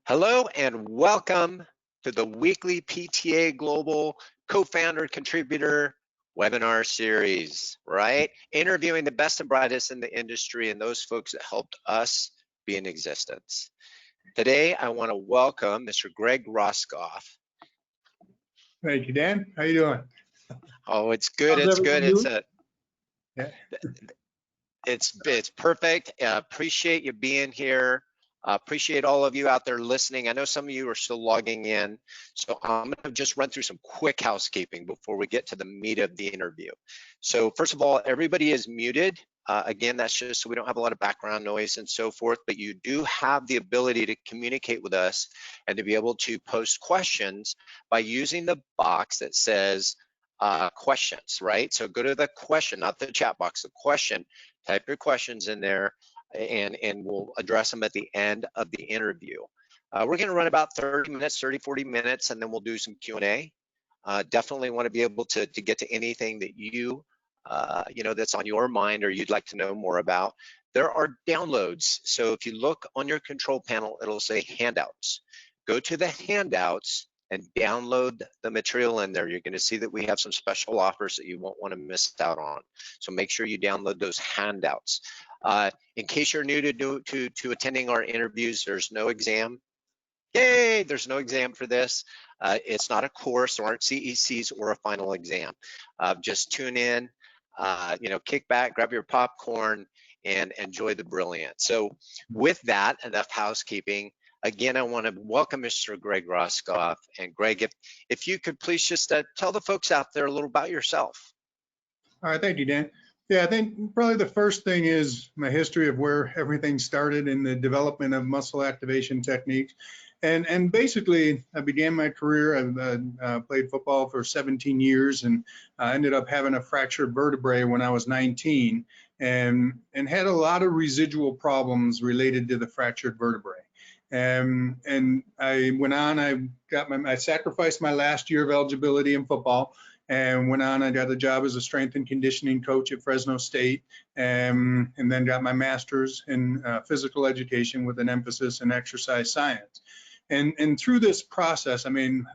Hello and welcome to the weekly PTA Global co-founder contributor webinar series, right? Interviewing the best and brightest in the industry and those folks that helped us be in existence. Today, I want to welcome Mr. Greg Roskoff. Thank you, Dan. How you doing? Oh, it's good. How's it's good. It's perfect. Appreciate you being here. Appreciate all of you out there listening. I know some of you are still logging in, so I'm going to just run through some quick housekeeping before we get to the meat of the interview. So first of all, everybody is muted. Again, that's just so we don't have a lot of background noise and so forth, but you do have the ability to communicate with us and to be able to post questions by using the box that says questions, right? So go to the question, not the chat box, the question, type your questions in there, and we'll address them at the end of the interview. We're going to run about 30 minutes, 40 minutes, and then we'll do some Q&A. Definitely want to be able to get to anything that you know, that's on your mind or you'd like to know more about. There are downloads. So if you look on your control panel, it'll say handouts. Go to the handouts and download the material in there. You're going to see that we have some special offers that you won't want to miss out on. So make sure you download those handouts. In case you're new to attending our interviews, there's no exam. Yay, there's no exam for this. It's not a course, there aren't CECs or a final exam. Just tune in, you know, kick back, grab your popcorn, and enjoy the brilliance. So with that, enough housekeeping. Again, I want to welcome Mr. Greg Roskoff. And Greg, if you could please just tell the folks out there a little about yourself. All right, thank you, Dan. Yeah, I think probably the first thing is my history of where everything started in the development of muscle activation techniques. And basically, I began my career, I played football for 17 years, and I ended up having a fractured vertebrae when I was 19 and had a lot of residual problems related to the fractured vertebrae. And I went on, I sacrificed my last year of eligibility in football and went on, I got a job as a strength and conditioning coach at Fresno State, and then got my master's in physical education with an emphasis in exercise science. And through this process, I mean,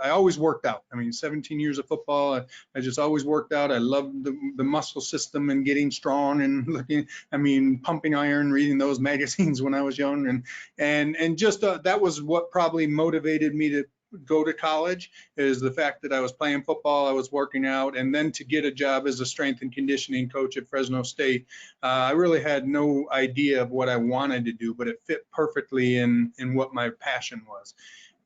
I always worked out. I mean, 17 years of football, I just always worked out. I loved the muscle system and getting strong and looking, I mean, pumping iron, reading those magazines when I was young. And just that was what probably motivated me to go to college, is the fact that I was playing football, I was working out, and then to get a job as a strength and conditioning coach at Fresno State. I really had no idea of what I wanted to do, but it fit perfectly in what my passion was.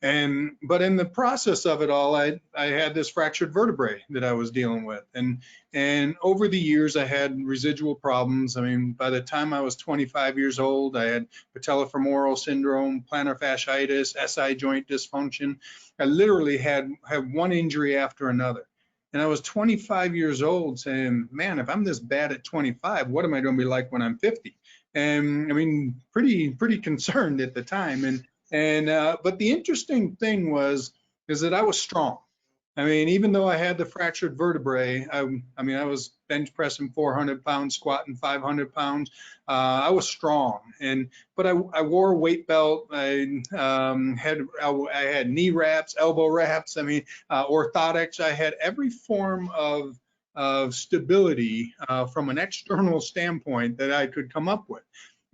But in the process of it all, I had this fractured vertebrae that I was dealing with, and over the years I had residual problems. I mean, by the time I was 25 years old, I had patellofemoral syndrome, plantar fasciitis, SI joint dysfunction. I literally had one injury after another. And I was 25 years old saying, man, if I'm this bad at 25, what am I going to be like when I'm 50? And I mean, pretty concerned at the time. But the interesting thing is that I was strong. I mean, even though I had the fractured vertebrae, I mean, I was bench pressing 400 pounds, squatting 500 pounds. I was strong, but I wore a weight belt. I had knee wraps, elbow wraps. I mean, orthotics. I had every form of stability from an external standpoint that I could come up with.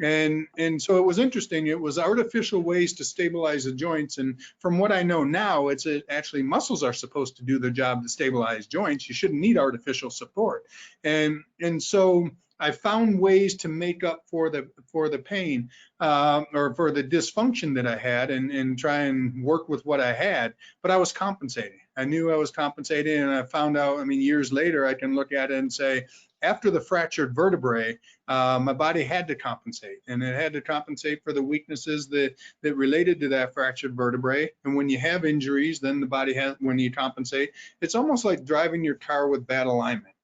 And so it was interesting. It was artificial ways to stabilize the joints. And from what I know now, it's actually muscles are supposed to do the job to stabilize joints. You shouldn't need artificial support. And so I found ways to make up for the pain or for the dysfunction that I had, and try and work with what I had. But I was compensating. I knew I was compensating, and I found out, I mean, years later, I can look at it and say, after the fractured vertebrae, my body had to compensate, and it had to compensate for the weaknesses that related to that fractured vertebrae. And when you have injuries, then the body has, when you compensate, it's almost like driving your car with bad alignment.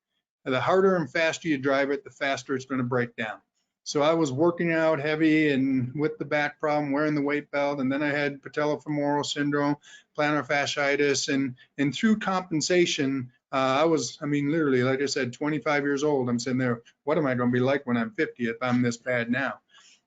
The harder and faster you drive it, the faster it's going to break down. So I was working out heavy and with the back problem, wearing the weight belt, and then I had patellofemoral syndrome, plantar fasciitis, and through compensation, I mean, literally, like I said, 25 years old. I'm sitting there, what am I going to be like when I'm 50 if I'm this bad now?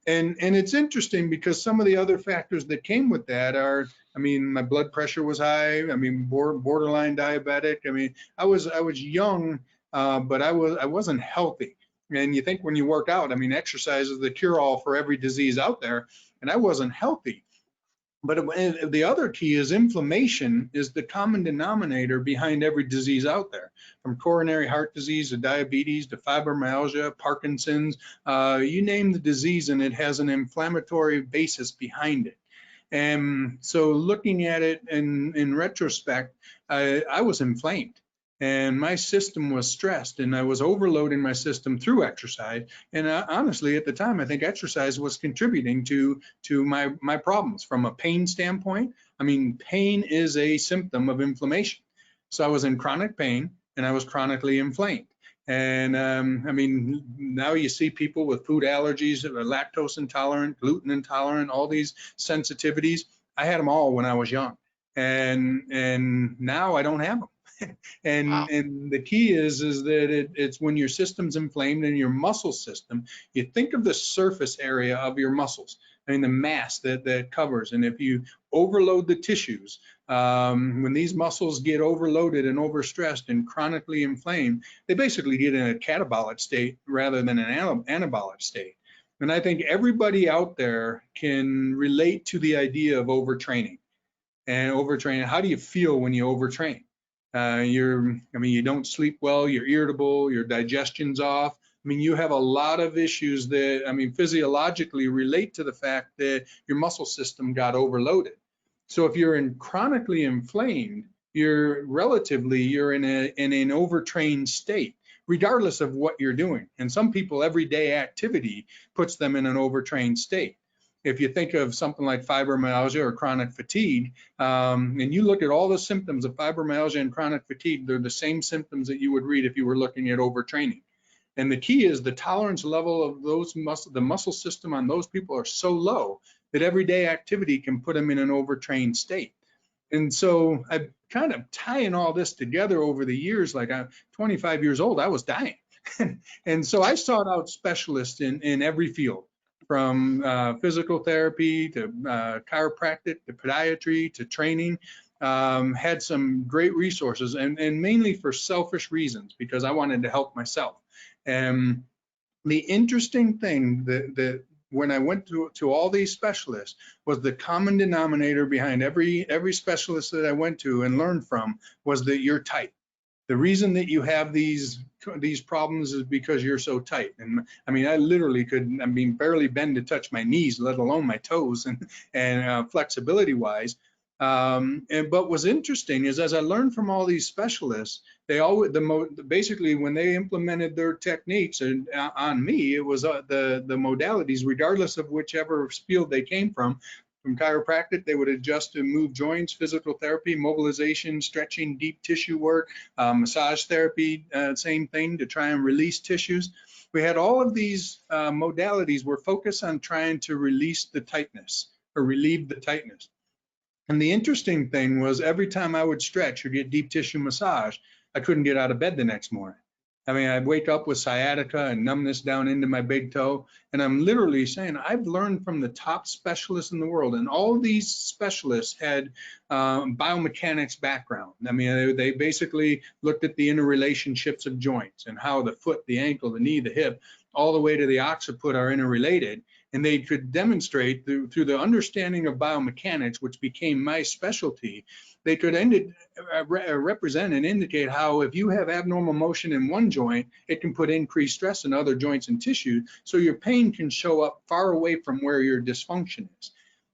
And it's interesting because some of the other factors that came with that are, I mean, my blood pressure was high. I mean, borderline diabetic. I mean, I was young, but I wasn't healthy. And you think when you work out, I mean, exercise is the cure-all for every disease out there, and I wasn't healthy. But the other key is inflammation is the common denominator behind every disease out there, from coronary heart disease to diabetes to fibromyalgia, Parkinson's, you name the disease and it has an inflammatory basis behind it. And so looking at it in retrospect, I was inflamed. And my system was stressed, and I was overloading my system through exercise. And honestly, at the time, I think exercise was contributing to my problems from a pain standpoint. I mean, pain is a symptom of inflammation. So I was in chronic pain, and I was chronically inflamed. And I mean, now you see people with food allergies, lactose intolerant, gluten intolerant, all these sensitivities. I had them all when I was young, and now I don't have them. Wow. And the key is that it's when your system's inflamed in your muscle system, you think of the surface area of your muscles. I mean, the mass that covers. And if you overload the tissues, when these muscles get overloaded and overstressed and chronically inflamed, they basically get in a catabolic state rather than an anabolic state. And I think everybody out there can relate to the idea of overtraining. And overtraining, how do you feel when you overtrain? I mean, you don't sleep well, you're irritable, your digestion's off. I mean, you have a lot of issues that, I mean, physiologically relate to the fact that your muscle system got overloaded. So if you're chronically inflamed, you're in an overtrained state, regardless of what you're doing. And some people, everyday activity puts them in an overtrained state. If you think of something like fibromyalgia or chronic fatigue, and you look at all the symptoms of fibromyalgia and chronic fatigue, they're the same symptoms that you would read if you were looking at overtraining. And the key is the tolerance level of the muscle system on those people are so low that everyday activity can put them in an overtrained state. And so I'm kind of tying all this together over the years. Like I'm 25 years old, I was dying. And so I sought out specialists in every field, from physical therapy to chiropractic to podiatry to training. Had some great resources, and mainly for selfish reasons, because I wanted to help myself. And the interesting thing that when I went to all these specialists was the common denominator behind every specialist that I went to and learned from was that you're tight. The reason that you have these problems is because you're so tight. And I mean, I literally barely bend to touch my knees, let alone my toes, and flexibility wise. But what's interesting is, as I learned from all these specialists, they always basically when they implemented their techniques on me, it was the modalities, regardless of whichever field they came from. From chiropractic, they would adjust and move joints, physical therapy, mobilization, stretching, deep tissue work, massage therapy, same thing to try and release tissues. We had all of these modalities were focused on trying to release the tightness or relieve the tightness. And the interesting thing was every time I would stretch or get deep tissue massage, I couldn't get out of bed the next morning. I mean, I'd wake up with sciatica and numbness down into my big toe. And I'm literally saying I've learned from the top specialists in the world. And all of these specialists had biomechanics background. I mean, they basically looked at the interrelationships of joints and how the foot, the ankle, the knee, the hip, all the way to the occiput are interrelated. And they could demonstrate through the understanding of biomechanics, which became my specialty, they could represent and indicate how if you have abnormal motion in one joint, it can put increased stress in other joints and tissues, so your pain can show up far away from where your dysfunction is.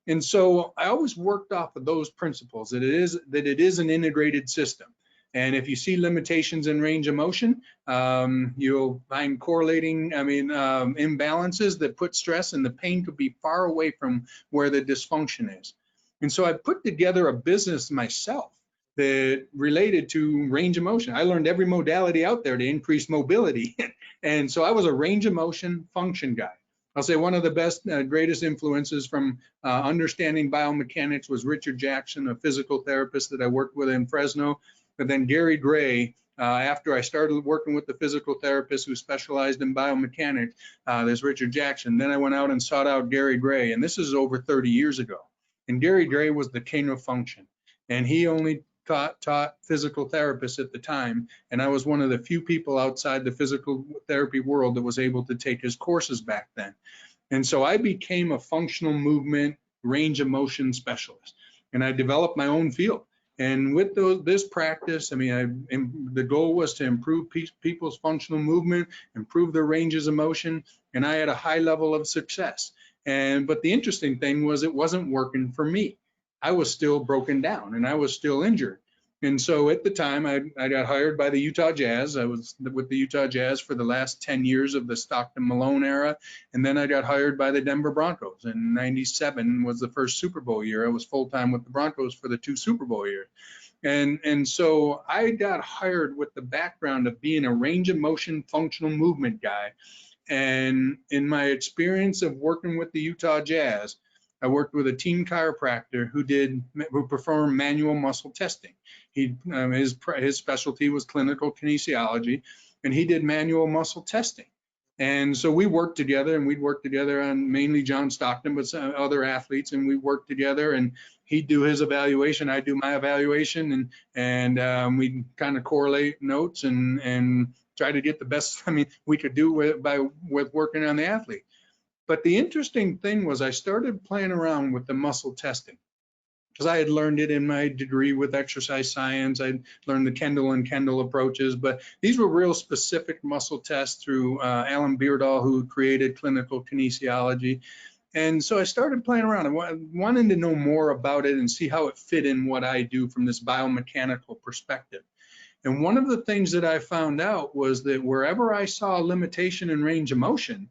And so I always worked off of those principles, that it is an integrated system. And if you see limitations in range of motion, you'll find correlating, imbalances that put stress, and the pain could be far away from where the dysfunction is. And so I put together a business myself that related to range of motion. I learned every modality out there to increase mobility. And so I was a range of motion function guy. I'll say one of the best, greatest influences from understanding biomechanics was Richard Jackson, a physical therapist that I worked with in Fresno. But then Gary Gray, after I started working with the physical therapist who specialized in biomechanics, there's Richard Jackson. Then I went out and sought out Gary Gray, and this is over 30 years ago. And Gary Gray was the king of function, and he only taught physical therapists at the time, and I was one of the few people outside the physical therapy world that was able to take his courses back then. And so I became a functional movement range of motion specialist, and I developed my own field. And with this practice, I mean, the goal was to improve people's functional movement, improve their ranges of motion, and I had a high level of success. But the interesting thing was it wasn't working for me. I was still broken down and I was still injured. And so at the time, I got hired by the Utah Jazz. I was with the Utah Jazz for the last 10 years of the Stockton Malone era. And then I got hired by the Denver Broncos. And '97 was the first Super Bowl year. I was full-time with the Broncos for the 2 Super Bowl years. And so I got hired with the background of being a range of motion functional movement guy. And in my experience of working with the Utah Jazz, I worked with a team chiropractor who performed manual muscle testing. His specialty was clinical kinesiology, and he did manual muscle testing. And so we worked together, and we'd work together on mainly John Stockton, but some other athletes, and we worked together. And he'd do his evaluation, I'd do my evaluation, and we'd kind of correlate notes and try to get the best we could do with working on the athlete. But the interesting thing was I started playing around with the muscle testing because I had learned it in my degree with exercise science. I'd learned the Kendall and Kendall approaches, but these were real specific muscle tests through Alan Beardall, who created clinical kinesiology. And so I started playing around and wanting to know more about it and see how it fit in what I do from this biomechanical perspective. And one of the things that I found out was that wherever I saw a limitation in range of motion,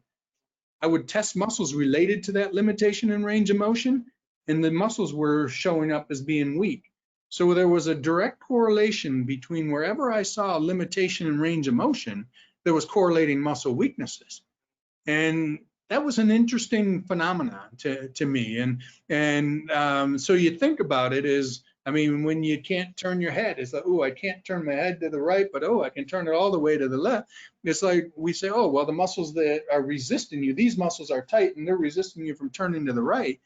I would test muscles related to that limitation in range of motion, and the muscles were showing up as being weak. So there was a direct correlation between wherever I saw a limitation in range of motion, there was correlating muscle weaknesses. And that was an interesting phenomenon to me. And so you think about it as, when you can't turn your head, it's like, oh, I can't turn my head to the right, but oh, I can turn it all the way to the left. It's like we say, oh, well, the muscles that are resisting you, these muscles are tight and they're resisting you from turning to the right.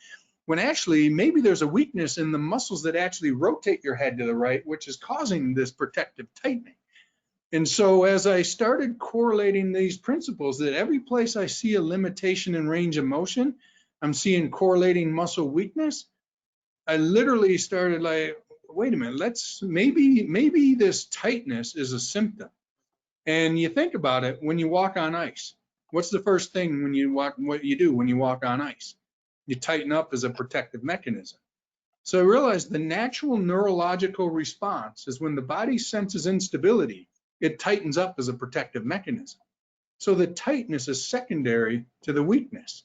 When actually, maybe there's a weakness in the muscles that actually rotate your head to the right, which is causing this protective tightening. And so as I started correlating these principles, that every place I see a limitation in range of motion, I'm seeing correlating muscle weakness. I literally started like, wait a minute, maybe this tightness is a symptom. And you think about it, when you walk on ice, what's the first thing what you do when you walk on ice? You tighten up as a protective mechanism. So I realized the natural neurological response is when the body senses instability, it tightens up as a protective mechanism. So the tightness is secondary to the weakness.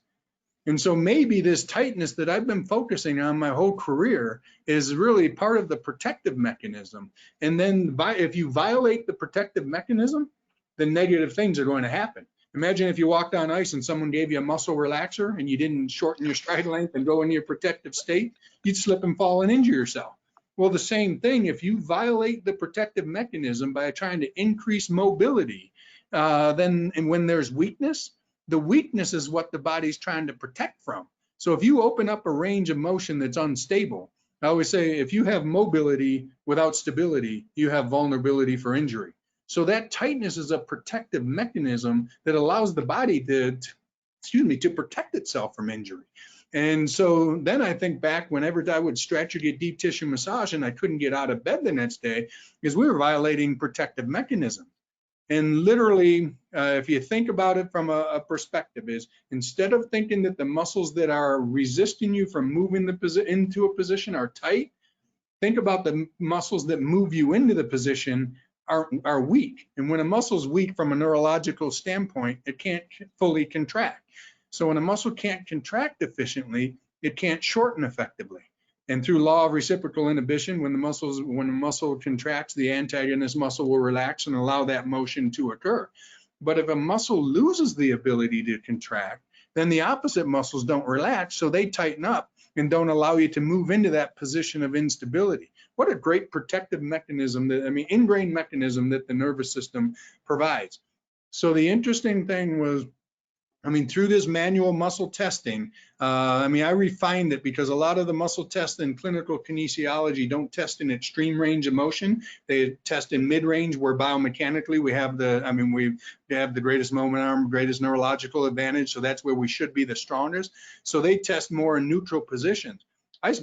And so maybe this tightness that I've been focusing on my whole career is really part of the protective mechanism. And then if you violate the protective mechanism, then negative things are going to happen. Imagine if you walked on ice and someone gave you a muscle relaxer and you didn't shorten your stride length and go into your protective state, you'd slip and fall and injure yourself. Well, the same thing, if you violate the protective mechanism by trying to increase mobility, then when there's weakness, the weakness is what the body's trying to protect from. So if you open up a range of motion that's unstable, I always say if you have mobility without stability, you have vulnerability for injury. So that tightness is a protective mechanism that allows the body to protect itself from injury. And so then I think back whenever I would stretch or get deep tissue massage and I couldn't get out of bed the next day, because we were violating protective mechanism. And literally, if you think about it from a perspective, is instead of thinking that the muscles that are resisting you from moving into a position are tight, think about the muscles that move you into the position are weak. And when a muscle is weak from a neurological standpoint, it can't fully contract. So when a muscle can't contract efficiently, it can't shorten effectively. And through law of reciprocal inhibition, when the muscle contracts, the antagonist muscle will relax and allow that motion to occur. But if a muscle loses the ability to contract, then the opposite muscles don't relax, so they tighten up. and don't allow you to move into that position of instability. What a great protective mechanism, ingrained mechanism that the nervous system provides. So the interesting thing was, through this manual muscle testing, I refined it because a lot of the muscle tests in clinical kinesiology don't test in extreme range of motion. They test in mid-range, where biomechanically we have we have the greatest momentum, greatest neurological advantage. So that's where we should be the strongest. So they test more in neutral positions.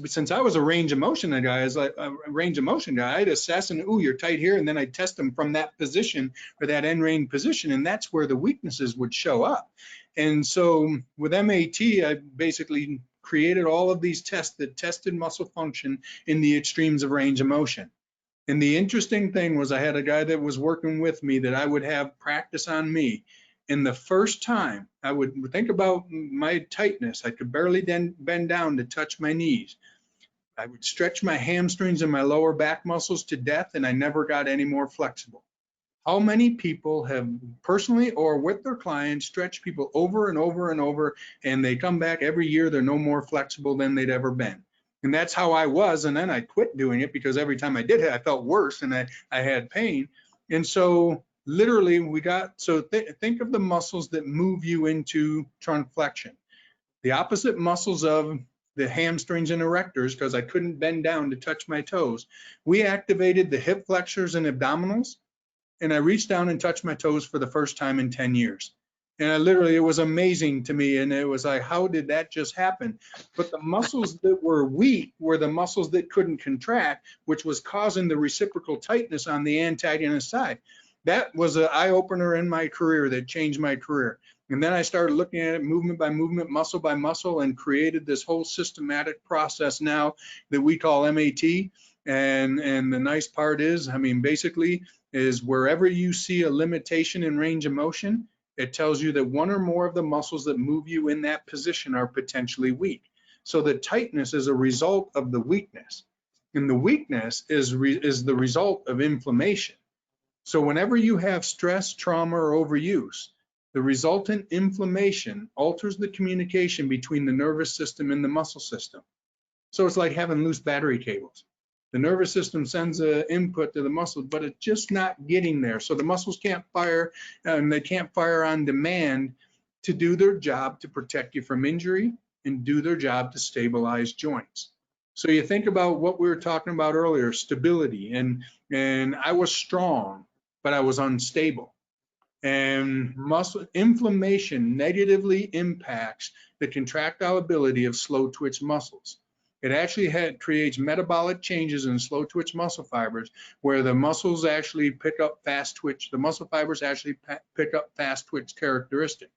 Since I was a range of motion guy, I'd assess and, ooh, you're tight here, and then I'd test them from that position or that end range position, and that's where the weaknesses would show up. And so with MAT, I basically created all of these tests that tested muscle function in the extremes of range of motion. And the interesting thing was, I had a guy that was working with me that I would have practice on me. And the first time I would think about my tightness, I could barely bend down to touch my knees. I would stretch my hamstrings and my lower back muscles to death, and I never got any more flexible. How many people have personally or with their clients stretched people over and over and over, and they come back every year, they're no more flexible than they'd ever been? And that's how I was. And then I quit doing it because every time I did it, I felt worse and I had pain. And so literally think of the muscles that move you into trunflexion. The opposite muscles of the hamstrings and erectors, because I couldn't bend down to touch my toes. We activated the hip flexors and abdominals, and I reached down and touched my toes for the first time in 10 years. And it was amazing to me. And it was like, how did that just happen? But the muscles that were weak were the muscles that couldn't contract, which was causing the reciprocal tightness on the antagonist side. That was an eye-opener in my career that changed my career. And then I started looking at it movement by movement, muscle by muscle, and created this whole systematic process now that we call MAT. And the nice part is, basically, is wherever you see a limitation in range of motion, it tells you that one or more of the muscles that move you in that position are potentially weak. So the tightness is a result of the weakness, and the weakness is the result of inflammation. So whenever you have stress, trauma, or overuse, the resultant inflammation alters the communication between the nervous system and the muscle system. So it's like having loose battery cables. The nervous system sends an input to the muscle, but it's just not getting there. So the muscles can't fire, and they can't fire on demand to do their job to protect you from injury and do their job to stabilize joints. So you think about what we were talking about earlier, stability, and I was strong, but I was unstable. And muscle inflammation negatively impacts the contractile ability of slow twitch muscles. It actually creates metabolic changes in slow twitch muscle fibers, where the muscles actually pick up fast twitch. The muscle fibers actually pick up fast twitch characteristic.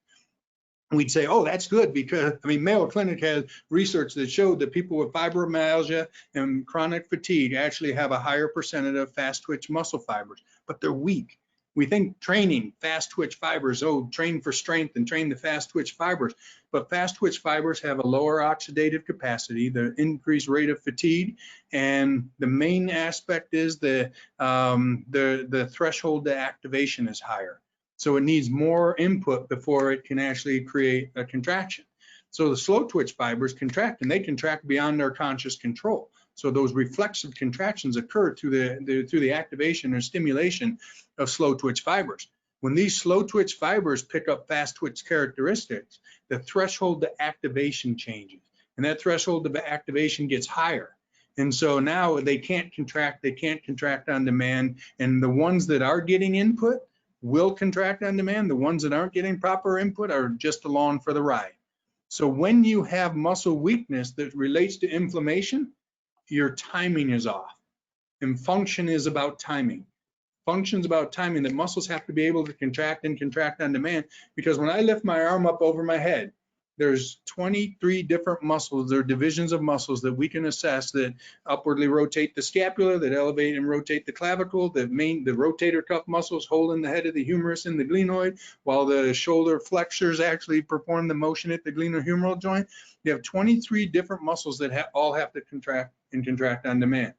We'd say, oh, that's good, because Mayo Clinic has research that showed that people with fibromyalgia and chronic fatigue actually have a higher percentage of fast twitch muscle fibers, but they're weak. We think training fast twitch fibers, train for strength and train the fast twitch fibers, but fast twitch fibers have a lower oxidative capacity, the increased rate of fatigue, and the main aspect is the threshold to activation is higher. So it needs more input before it can actually create a contraction. So the slow twitch fibers contract, and they contract beyond their conscious control. So those reflexive contractions occur through the activation or stimulation of slow twitch fibers. When these slow twitch fibers pick up fast twitch characteristics, the threshold to activation changes, and that threshold to activation gets higher. And so now they can't contract on demand, and the ones that are getting input will contract on demand. The ones that aren't getting proper input are just along for the ride. So when you have muscle weakness that relates to inflammation, your timing is off. And function is about timing. Function's about timing. The muscles have to be able to contract and contract on demand, because when I lift my arm up over my head, there's 23 different muscles or divisions of muscles that we can assess that upwardly rotate the scapula, that elevate and rotate the clavicle, the rotator cuff muscles holding the head of the humerus and the glenoid, while the shoulder flexors actually perform the motion at the glenohumeral joint. You have 23 different muscles that all have to contract and contract on demand.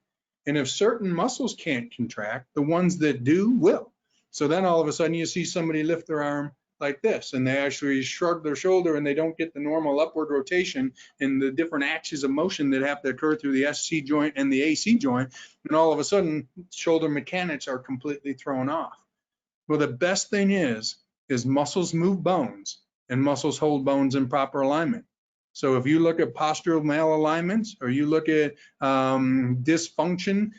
And if certain muscles can't contract, the ones that do will. So then all of a sudden you see somebody lift their arm like this, and they actually shrug their shoulder and they don't get the normal upward rotation and the different axes of motion that have to occur through the SC joint and the AC joint, and all of a sudden shoulder mechanics are completely thrown off. Well, the best thing is muscles move bones and muscles hold bones in proper alignment. So if you look at postural malalignments, or you look at dysfunction,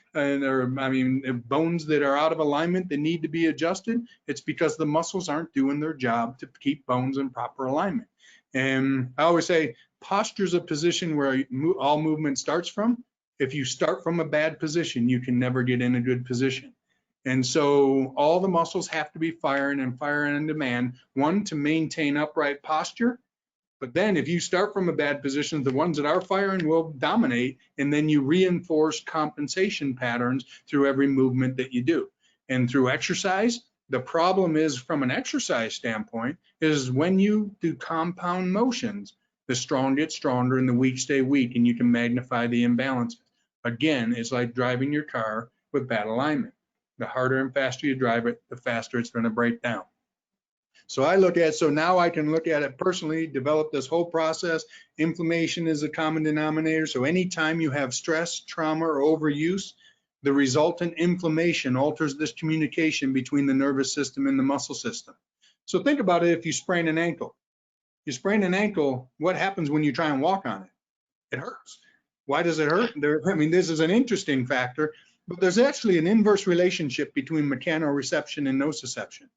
bones that are out of alignment that need to be adjusted, it's because the muscles aren't doing their job to keep bones in proper alignment. And I always say posture is a position where all movement starts from. If you start from a bad position, you can never get in a good position. And so all the muscles have to be firing and firing on demand, one, to maintain upright posture. But then if you start from a bad position, the ones that are firing will dominate, and then you reinforce compensation patterns through every movement that you do. And through exercise, the problem is, from an exercise standpoint, is when you do compound motions, the strong get stronger and the weak stay weak, and you can magnify the imbalances. Again, it's like driving your car with bad alignment. The harder and faster you drive it, the faster it's going to break down. So now I can look at it personally, develop this whole process. Inflammation is a common denominator. So anytime you have stress, trauma, or overuse, the resultant inflammation alters this communication between the nervous system and the muscle system. So think about it. If you sprain an ankle, what happens when you try and walk on it? It hurts. Why does it hurt? This is an interesting factor, but there's actually an inverse relationship between mechanoreception and nociception.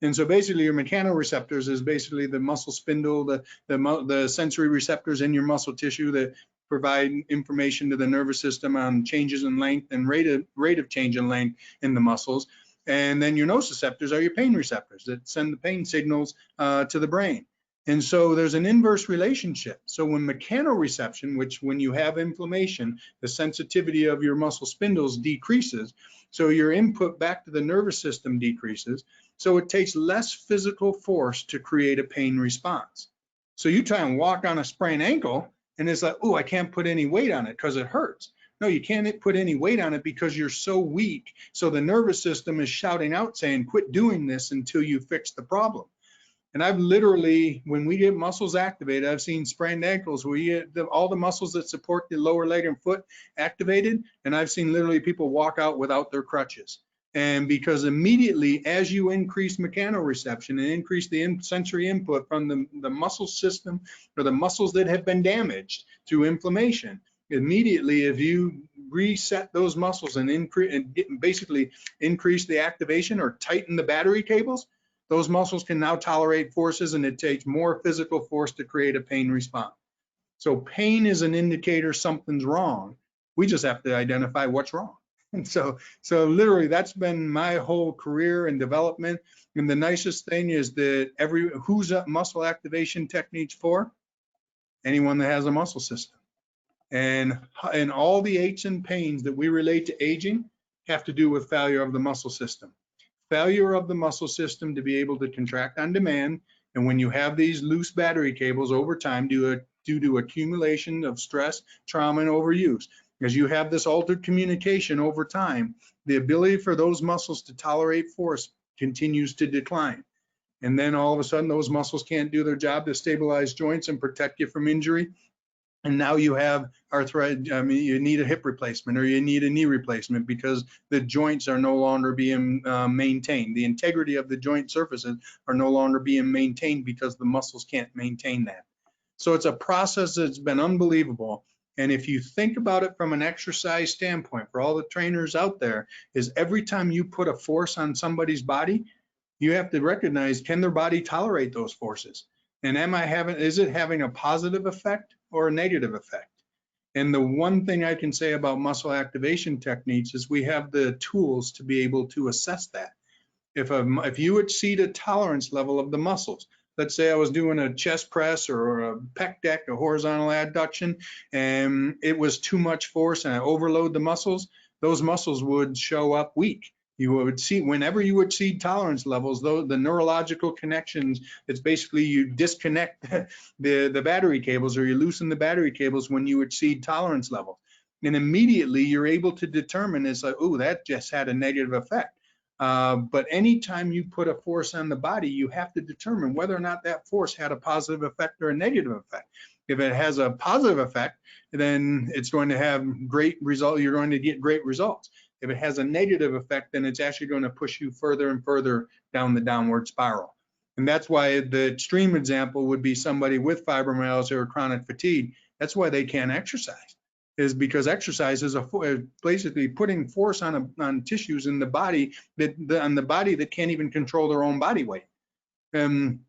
And so basically your mechanoreceptors is basically the muscle spindle, the sensory receptors in your muscle tissue that provide information to the nervous system on changes in length and rate of change in length in the muscles. And then your nociceptors are your pain receptors that send the pain signals to the brain. And so there's an inverse relationship. So when mechanoreception, which when you have inflammation, the sensitivity of your muscle spindles decreases, so your input back to the nervous system decreases, so it takes less physical force to create a pain response. So you try and walk on a sprained ankle, and it's like, oh, I can't put any weight on it because it hurts. No, you can't put any weight on it because you're so weak. So the nervous system is shouting out saying, quit doing this until you fix the problem. And I've literally, when we get muscles activated, I've seen sprained ankles where you get all the muscles that support the lower leg and foot activated, and I've seen literally people walk out without their crutches. And because immediately as you increase mechanoreception and increase the sensory input from the muscle system, or the muscles that have been damaged through inflammation, immediately if you reset those muscles and basically increase the activation or tighten the battery cables, those muscles can now tolerate forces, and it takes more physical force to create a pain response. So pain is an indicator something's wrong. We just have to identify what's wrong. And so literally that's been my whole career and development. And the nicest thing is that who's muscle activation techniques for? Anyone that has a muscle system. And all the aches and pains that we relate to aging have to do with failure of the muscle system. Failure of the muscle system to be able to contract on demand. And when you have these loose battery cables over time due to accumulation of stress, trauma, and overuse, as you have this altered communication over time, the ability for those muscles to tolerate force continues to decline. And then all of a sudden those muscles can't do their job to stabilize joints and protect you from injury. And now you have arthritis. You need a hip replacement or you need a knee replacement because the joints are no longer being maintained. The integrity of the joint surfaces are no longer being maintained because the muscles can't maintain that. So it's a process that's been unbelievable. And if you think about it from an exercise standpoint, for all the trainers out there, is every time you put a force on somebody's body, you have to recognize, can their body tolerate those forces? And is it having a positive effect or a negative effect? And the one thing I can say about muscle activation techniques is we have the tools to be able to assess that. If you exceed a tolerance level of the muscles, let's say I was doing a chest press or a pec deck, a horizontal adduction, and it was too much force and I overload the muscles, those muscles would show up weak. You would see whenever you exceed tolerance levels, though, the neurological connections, it's basically you disconnect the battery cables or you loosen the battery cables when you exceed tolerance levels. And immediately you're able to determine, it's like, oh, that just had a negative effect. But anytime you put a force on the body, you have to determine whether or not that force had a positive effect or a negative effect. If it has a positive effect, then it's going to have great result. You're going to get great results. If it has a negative effect, then it's actually going to push you further and further down the downward spiral. And that's why the extreme example would be somebody with fibromyalgia or chronic fatigue. That's why they can't exercise, is because exercise is basically putting force on tissues in the body that can't even control their own body weight. And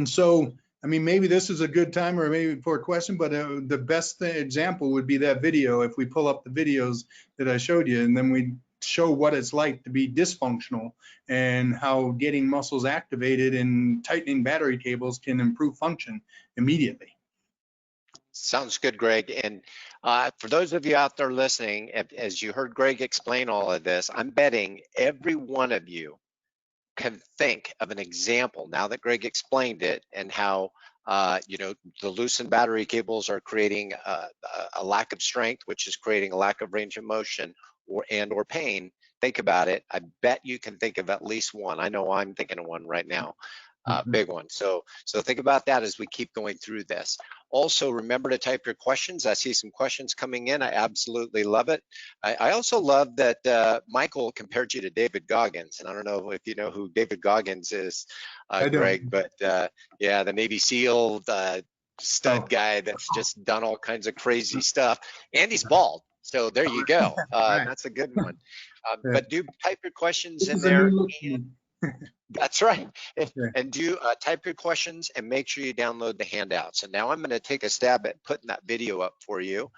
so, I mean, maybe this is a good time or maybe for a question, but the best example would be that video. If we pull up the videos that I showed you, and then we show what it's like to be dysfunctional and how getting muscles activated and tightening battery cables can improve function immediately. Sounds good, Greg. And for those of you out there listening, as you heard Greg explain all of this, I'm betting every one of you can think of an example now that Greg explained it, and how the loosened battery cables are creating a lack of strength, which is creating a lack of range of motion or pain. Think about it. I bet you can think of at least one. I know I'm thinking of one right now. Big one. So think about that as we keep going through this. Also, remember to type your questions. I see some questions coming in. I absolutely love it. I also love that Michael compared you to David Goggins. And I don't know if you know who David Goggins is, Greg, but yeah, the Navy SEAL stud guy that's just done all kinds of crazy stuff. And he's bald. So there you go. That's a good one. But do type your questions in there. That's right. And do type your questions and make sure you download the handouts. And now I'm going to take a stab at putting that video up for you.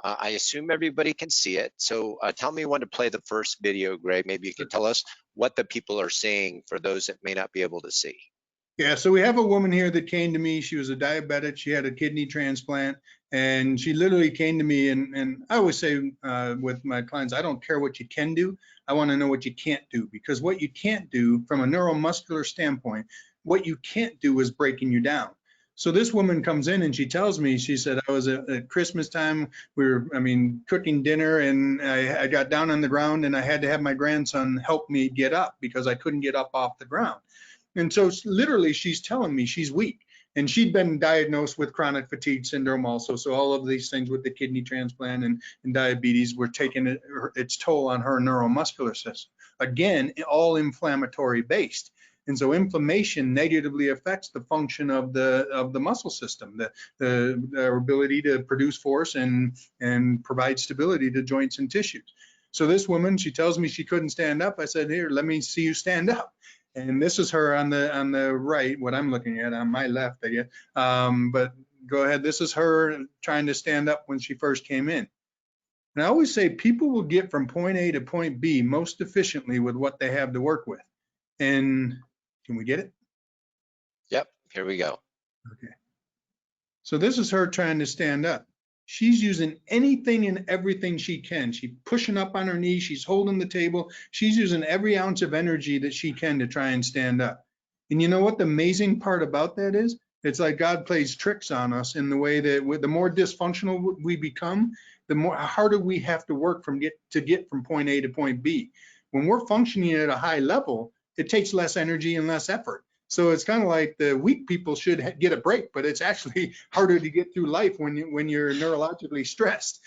I assume everybody can see it. So tell me when to play the first video, Greg. Maybe you can tell us what the people are saying for those that may not be able to see. Yeah, so we have a woman here that came to me. She was a diabetic. She had a kidney transplant, and she literally came to me. And I always say with my clients, I don't care what you can do. I want to know what you can't do, because what you can't do from a neuromuscular standpoint, what you can't do is breaking you down. So this woman comes in and she tells me, she said, I was at Christmas time, we were, cooking dinner, and I got down on the ground and I had to have my grandson help me get up because I couldn't get up off the ground. And so literally she's telling me she's weak, and she'd been diagnosed with chronic fatigue syndrome also. So all of these things with the kidney transplant and diabetes were taking its toll on her neuromuscular system. Again, all inflammatory based. And so inflammation negatively affects the function of the muscle system, their ability to produce force and provide stability to joints and tissues. So this woman, she tells me she couldn't stand up. I said, here, let me see you stand up. And this is her on the right, what I'm looking at, on my left, I guess. But go ahead. This is her trying to stand up when she first came in. And I always say people will get from point A to point B most efficiently with what they have to work with. And can we get it? Yep, here we go. Okay. So this is her trying to stand up. She's using anything and everything she can. She's pushing up on her knees. She's holding the table. She's using every ounce of energy that she can to try and stand up. And you know what the amazing part about that is? It's like God plays tricks on us in the way that the more dysfunctional we become, the more harder we have to work to get from point A to point B. When we're functioning at a high level, it takes less energy and less effort. So it's kind of like the weak people should get a break, but it's actually harder to get through life when you're neurologically stressed.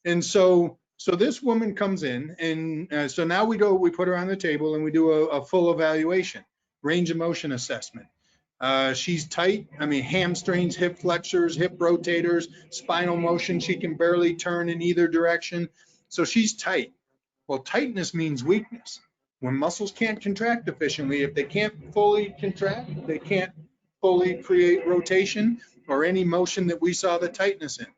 And so this woman comes in, and so now we put her on the table and we do a full evaluation, range of motion assessment. She's tight. Hamstrings, hip flexors, hip rotators, spinal motion. She can barely turn in either direction. So she's tight. Well, tightness means weakness. When muscles can't contract efficiently, if they can't fully contract, they can't fully create rotation or any motion that we saw the tightness in.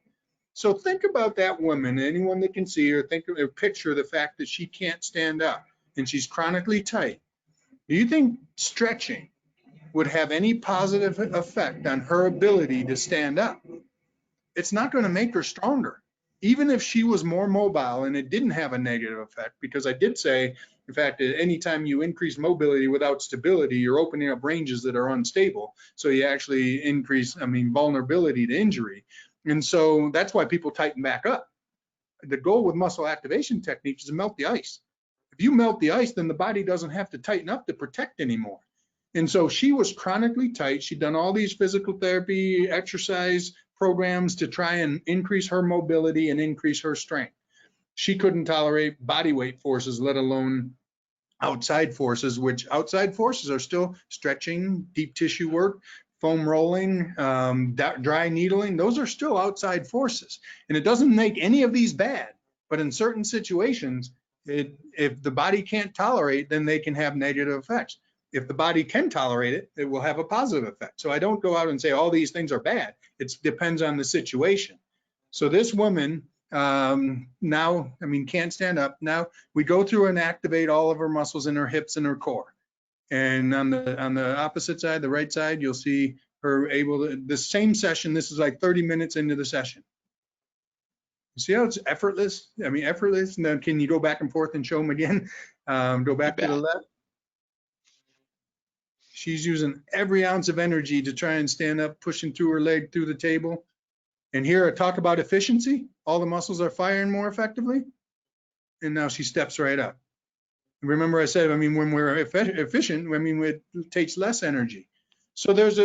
So think about that woman, anyone that can see her, picture the fact that she can't stand up and she's chronically tight. Do you think stretching would have any positive effect on her ability to stand up? It's not going to make her stronger, even if she was more mobile and it didn't have a negative effect, because I did say, in fact, anytime you increase mobility without stability, you're opening up ranges that are unstable. So you actually increase, vulnerability to injury. And so that's why people tighten back up. The goal with muscle activation techniques is to melt the ice. If you melt the ice, then the body doesn't have to tighten up to protect anymore. And so she was chronically tight. She'd done all these physical therapy, exercise programs to try and increase her mobility and increase her strength. She couldn't tolerate body weight forces, let alone outside forces, which outside forces are still stretching, deep tissue work, foam rolling, dry needling. Those are still outside forces. And it doesn't make any of these bad, but in certain situations, if the body can't tolerate, then they can have negative effects. If the body can tolerate it, it will have a positive effect. So I don't go out and say all these things are bad. It depends on the situation. So this woman now, I mean, can't stand up. Now we go through and activate all of her muscles in her hips and her core. And on the opposite side, the right side, you'll see her able to, the same session, this is like 30 minutes into the session. See how it's effortless? I mean, effortless. Now, can you go back and forth and show them again? Go back to the left. She's using every ounce of energy to try and stand up, pushing through her leg through the table. And here I talk about efficiency. All the muscles are firing more effectively. And now she steps right up. Remember I said, I mean, when we're efficient, I mean, it takes less energy. So there's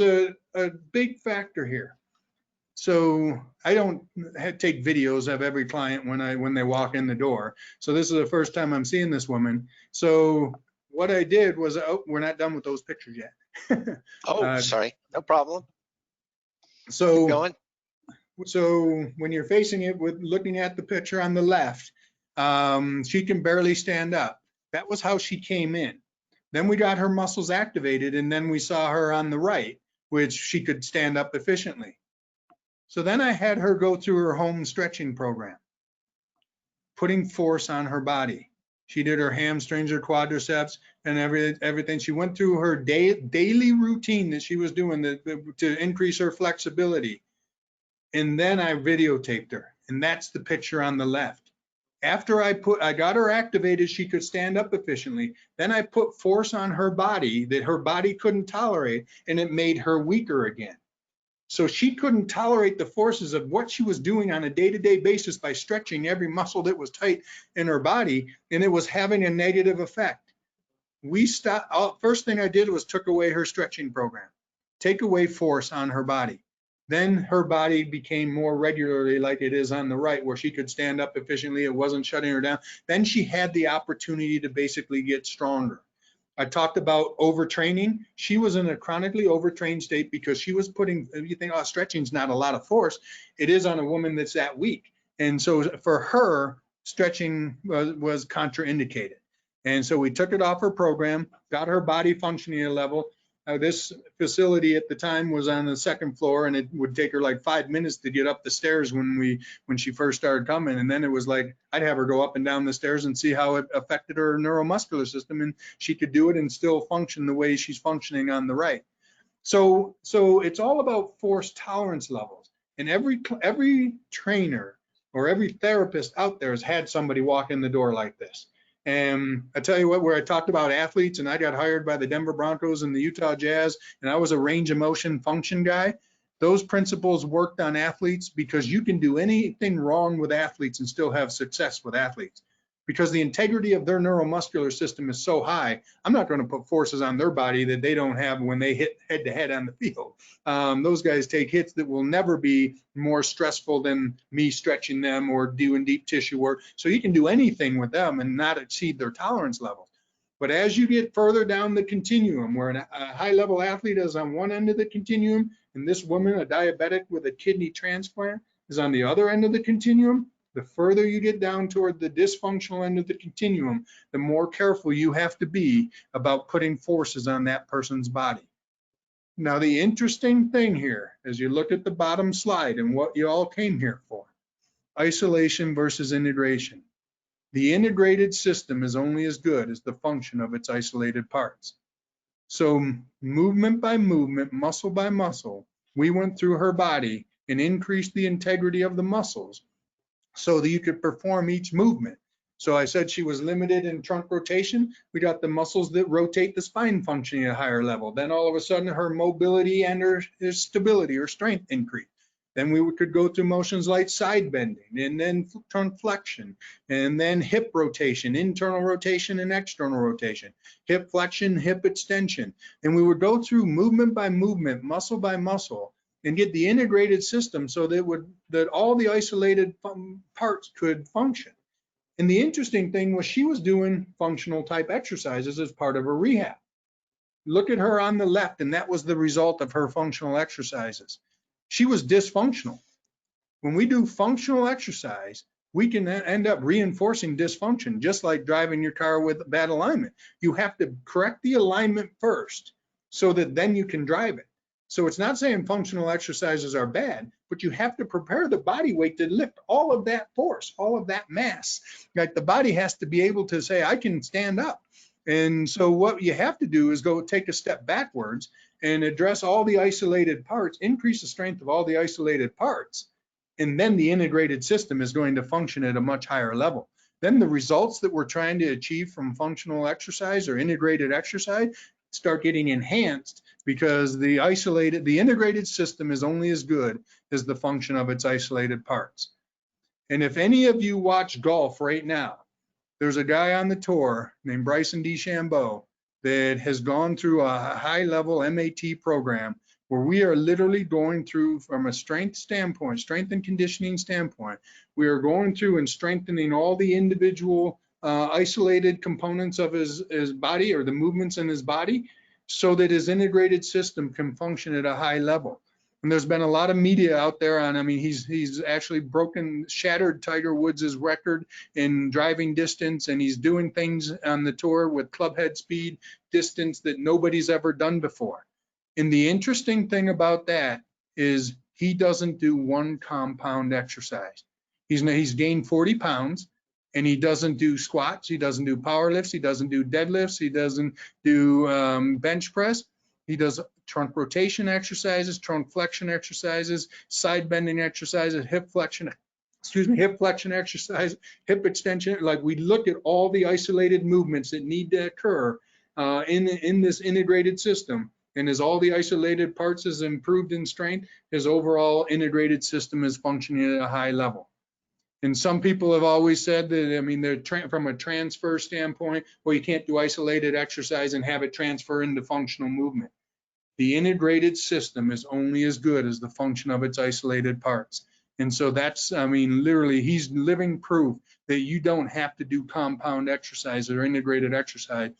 a big factor here. So I don't take videos of every client when they walk in the door. So this is the first time I'm seeing this woman. So what I did was, oh, we're not done with those pictures yet. Oh, sorry, no problem. So keep going. So when you're facing it with looking at the picture on the left, she can barely stand up. That was how she came in. Then we got her muscles activated, and then we saw her on the right, which she could stand up efficiently. So then I had her go through her home stretching program, putting force on her body. She did her hamstrings, her quadriceps, and everything. She went through her daily routine that she was doing to increase her flexibility. And then I videotaped her, and that's the picture on the left. After I got her activated, she could stand up efficiently. Then I put force on her body that her body couldn't tolerate, and it made her weaker again. So she couldn't tolerate the forces of what she was doing on a day-to-day basis by stretching every muscle that was tight in her body, and it was having a negative effect. We stopped. First thing I did was took away her stretching program, take away force on her body. Then her body became more regularly like it is on the right, where she could stand up efficiently. It wasn't shutting her down. Then she had the opportunity to basically get stronger. I talked about overtraining. She was in a chronically overtrained state because she was putting, you think, oh, stretching's not a lot of force. It is on a woman that's that weak. And so for her, stretching was contraindicated. And so we took it off her program, got her body functioning at a level. This facility at the time was on the second floor, and it would take her like 5 minutes to get up the stairs when she first started coming. And then it was like, I'd have her go up and down the stairs and see how it affected her neuromuscular system, and she could do it and still function the way she's functioning on the right. So it's all about force tolerance levels. And every trainer or every therapist out there has had somebody walk in the door like this. And I tell you what, where I talked about athletes, and I got hired by the Denver Broncos and the Utah Jazz, and I was a range of motion function guy. Those principles worked on athletes because you can do anything wrong with athletes and still have success with athletes, because the integrity of their neuromuscular system is so high. I'm not going to put forces on their body that they don't have when they hit head to head on the field. Those guys take hits that will never be more stressful than me stretching them or doing deep tissue work. So you can do anything with them and not exceed their tolerance levels. But as you get further down the continuum, where a high level athlete is on one end of the continuum, and this woman, a diabetic with a kidney transplant, is on the other end of the continuum, the further you get down toward the dysfunctional end of the continuum, the more careful you have to be about putting forces on that person's body. Now, the interesting thing here, as you look at the bottom slide and what you all came here for, isolation versus integration. The integrated system is only as good as the function of its isolated parts. So movement by movement, muscle by muscle, we went through her body and increased the integrity of the muscles so that you could perform each movement. So I said she was limited in trunk rotation. We got the muscles that rotate the spine functioning at a higher level. Then all of a sudden her mobility and her stability or strength increased. Then we could go through motions like side bending, and then trunk flexion, and then hip rotation, internal rotation and external rotation, hip flexion, hip extension. And we would go through movement by movement, muscle by muscle, and get the integrated system so that all the isolated parts could function. And the interesting thing was she was doing functional type exercises as part of her rehab. Look at her on the left, and that was the result of her functional exercises. She was dysfunctional. When we do functional exercise, we can end up reinforcing dysfunction, just like driving your car with bad alignment. You have to correct the alignment first so that then you can drive it. So it's not saying functional exercises are bad, but you have to prepare the body weight to lift all of that force, all of that mass. Like the body has to be able to say, I can stand up. And so what you have to do is go take a step backwards and address all the isolated parts, increase the strength of all the isolated parts, and then the integrated system is going to function at a much higher level. Then the results that we're trying to achieve from functional exercise or integrated exercise start getting enhanced, because the integrated system is only as good as the function of its isolated parts. And if any of you watch golf right now, there's a guy on the tour named Bryson DeChambeau that has gone through a high-level MAT program where we are literally going through, from a strength standpoint, strength and conditioning standpoint, we are going through and strengthening all the individual isolated components of his body, or the movements in his body, so that his integrated system can function at a high level. And there's been a lot of media out there on, I mean, he's actually shattered Tiger Woods' record in driving distance, and he's doing things on the tour with clubhead speed distance that nobody's ever done before. And the interesting thing about that is he doesn't do one compound exercise. He's gained 40 pounds, and he doesn't do squats, he doesn't do power lifts, he doesn't do deadlifts, he doesn't do bench press. He does trunk rotation exercises, trunk flexion exercises, side bending exercises, hip flexion exercise, hip extension. Like, we look at all the isolated movements that need to occur in this integrated system. And as all the isolated parts is improved in strength, his overall integrated system is functioning at a high level. And some people have always said that, I mean, they're from a transfer standpoint, well, you can't do isolated exercise and have it transfer into functional movement. The integrated system is only as good as the function of its isolated parts. And so that's, I mean, literally, he's living proof that you don't have to do compound exercise or integrated exercise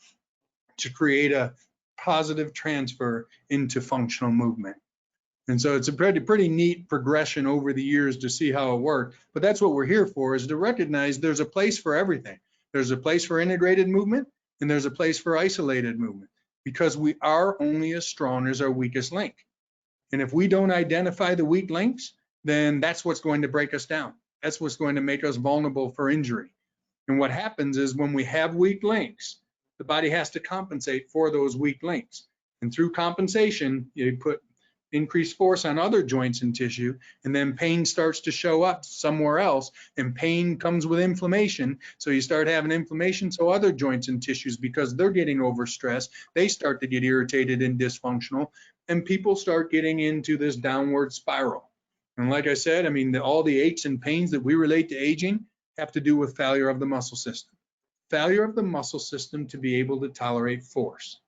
to create a positive transfer into functional movement. And so it's a pretty neat progression over the years to see how it worked. But that's what we're here for, is to recognize there's a place for everything. There's a place for integrated movement, and there's a place for isolated movement, because we are only as strong as our weakest link. And if we don't identify the weak links, then that's what's going to break us down. That's what's going to make us vulnerable for injury. And what happens is, when we have weak links, the body has to compensate for those weak links. And through compensation, you put increased force on other joints and tissue, and then pain starts to show up somewhere else, and pain comes with inflammation. So you start having inflammation, so other joints and tissues, because they're getting overstressed, they start to get irritated and dysfunctional, and people start getting into this downward spiral. And like I said, I mean, all the aches and pains that we relate to aging have to do with failure of the muscle system. Failure of the muscle system to be able to tolerate force.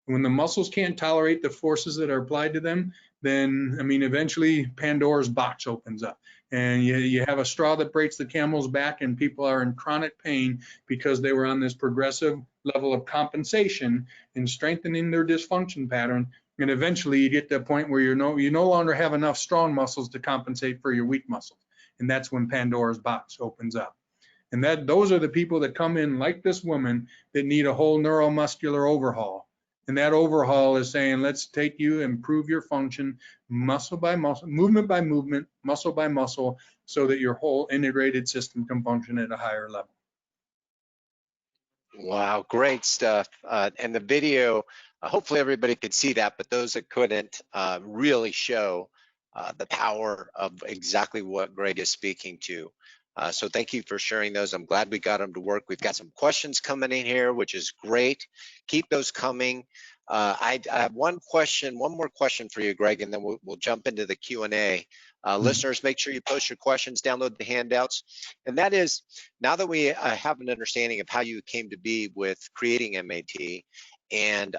When the muscles can't tolerate the forces that are applied to them, then, I mean, eventually Pandora's box opens up, and you have a straw that breaks the camel's back, and people are in chronic pain because they were on this progressive level of compensation and strengthening their dysfunction pattern. And eventually you get to a point where you no longer have enough strong muscles to compensate for your weak muscles. And that's when Pandora's box opens up. And those are the people that come in, like this woman, that need a whole neuromuscular overhaul. And that overhaul is saying, let's take you, improve your function, muscle by muscle, movement by movement, muscle by muscle, so that your whole integrated system can function at a higher level. Wow, great stuff. And the video, hopefully everybody could see that, but those that couldn't really show the power of exactly what Greg is speaking to. So thank you for sharing those. I'm glad we got them to work. We've got some questions coming in here, which is great. Keep those coming. I have one more question for you, Greg, and then we'll jump into the Q&A. Listeners, make sure you post your questions, download the handouts. And that is, now that we have an understanding of how you came to be with creating MAT and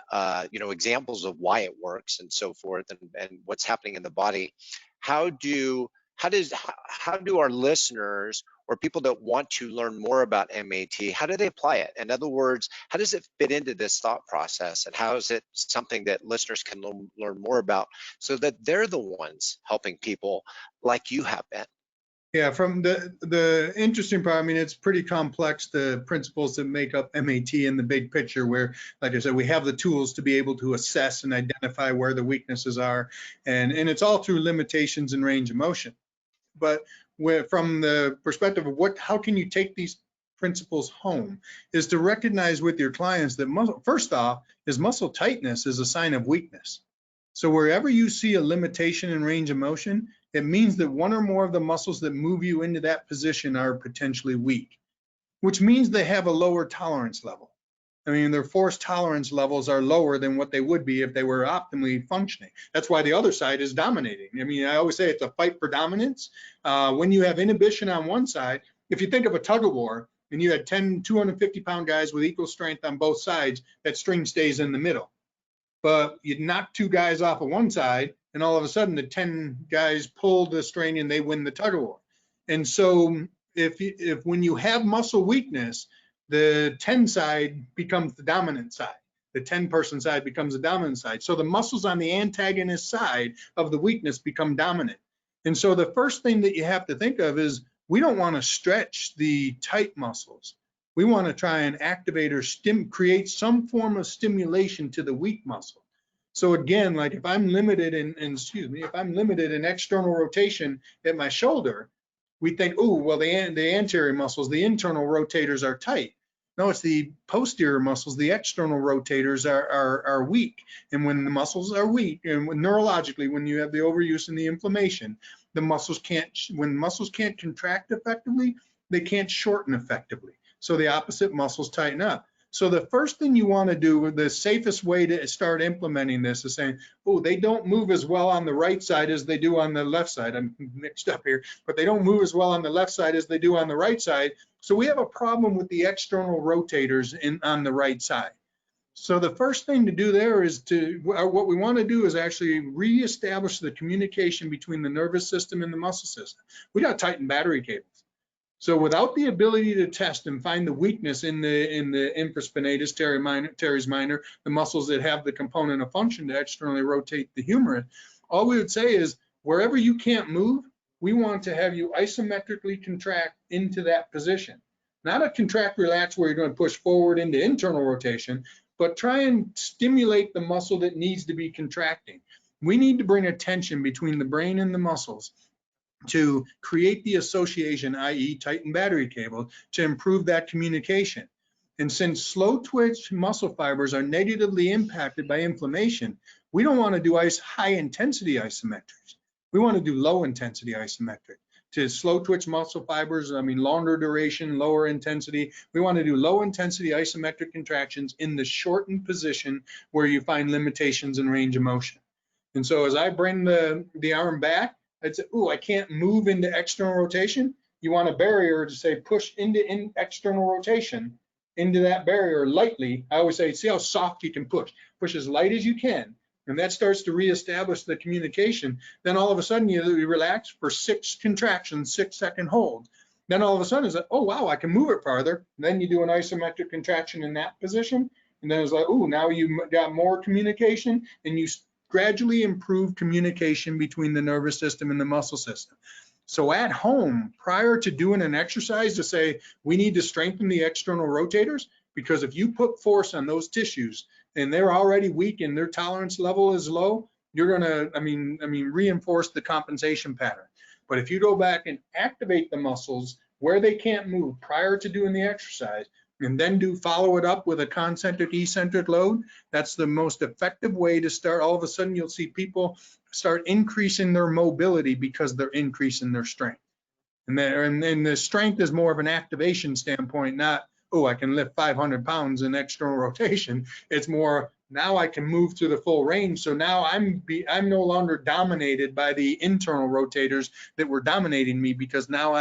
examples of why it works and so forth, and what's happening in the body, how do our listeners or people that want to learn more about MAT, how do they apply it? In other words, how does it fit into this thought process, and how is it something that listeners can learn more about so that they're the ones helping people like you have been? Yeah, from the interesting part, I mean, it's pretty complex, the principles that make up MAT in the big picture, where, like I said, we have the tools to be able to assess and identify where the weaknesses are, and it's all through limitations and range of motion. But from the perspective of how can you take these principles home, is to recognize with your clients that first off, is muscle tightness is a sign of weakness. So wherever you see a limitation in range of motion, it means that one or more of the muscles that move you into that position are potentially weak, which means they have a lower tolerance level. I mean, their force tolerance levels are lower than what they would be if they were optimally functioning. That's why the other side is dominating. I mean, I always say it's a fight for dominance. When you have inhibition on one side, if you think of a tug of war and you had 10 250-pound guys with equal strength on both sides, that string stays in the middle. But you knock two guys off of one side, and all of a sudden the 10 guys pull the string and they win the tug of war. And so if when you have muscle weakness, the 10 side becomes the dominant side. The 10-person side becomes the dominant side. So the muscles on the antagonist side of the weakness become dominant. And so the first thing that you have to think of is we don't want to stretch the tight muscles. We want to try and activate or create some form of stimulation to the weak muscle. So again, like if I'm limited if I'm limited in external rotation at my shoulder, we think, oh, well, the anterior muscles, the internal rotators are tight. No, it's the posterior muscles, the external rotators are weak. And when the muscles are weak, and neurologically, when you have the overuse and the inflammation, when muscles can't contract effectively, they can't shorten effectively. So the opposite muscles tighten up. So the first thing you want to do, the safest way to start implementing this is saying, oh, they don't move as well on the right side as they do on the left side. I'm mixed up here, but they don't move as well on the left side as they do on the right side. So we have a problem with the external rotators on the right side. So the first thing to do there is what we want to do is actually reestablish the communication between the nervous system and the muscle system. We got to tighten battery cables. So without the ability to test and find the weakness in the infraspinatus, teres minor, the muscles that have the component of function to externally rotate the humerus, all we would say is wherever you can't move, we want to have you isometrically contract into that position. Not a contract relax where you're going to push forward into internal rotation, but try and stimulate the muscle that needs to be contracting. We need to bring a tension between the brain and the muscles to create the association, i.e. tighten battery cable, to improve that communication. And since slow twitch muscle fibers are negatively impacted by inflammation, we don't want to do high intensity isometrics. We want to do low intensity isometric. To slow twitch muscle fibers, I mean longer duration, lower intensity, we want to do low intensity isometric contractions in the shortened position where you find limitations in range of motion. And so as I bring the arm back, I'd say, oh, I can't move into external rotation. You want a barrier to say push into external rotation, into that barrier lightly. I always say, see how soft you can push. Push as light as you can. And that starts to reestablish the communication. Then all of a sudden you relax for 6 contractions, 6-second hold. Then all of a sudden it's like, oh, wow, I can move it farther. And then you do an isometric contraction in that position. And then it's like, oh, now you got more communication, and you gradually improve communication between the nervous system and the muscle system. So at home, prior to doing an exercise, to say we need to strengthen the external rotators, because if you put force on those tissues and they're already weak and their tolerance level is low, you're gonna, reinforce the compensation pattern. But if you go back and activate the muscles where they can't move prior to doing the exercise, and then follow it up with a concentric eccentric load, that's the most effective way to start. All of a sudden you'll see people start increasing their mobility because they're increasing their strength. And then the strength is more of an activation standpoint, not, oh, I can lift 500 pounds in external rotation. It's more, now I can move to the full range. So now I'm no longer dominated by the internal rotators that were dominating me, because now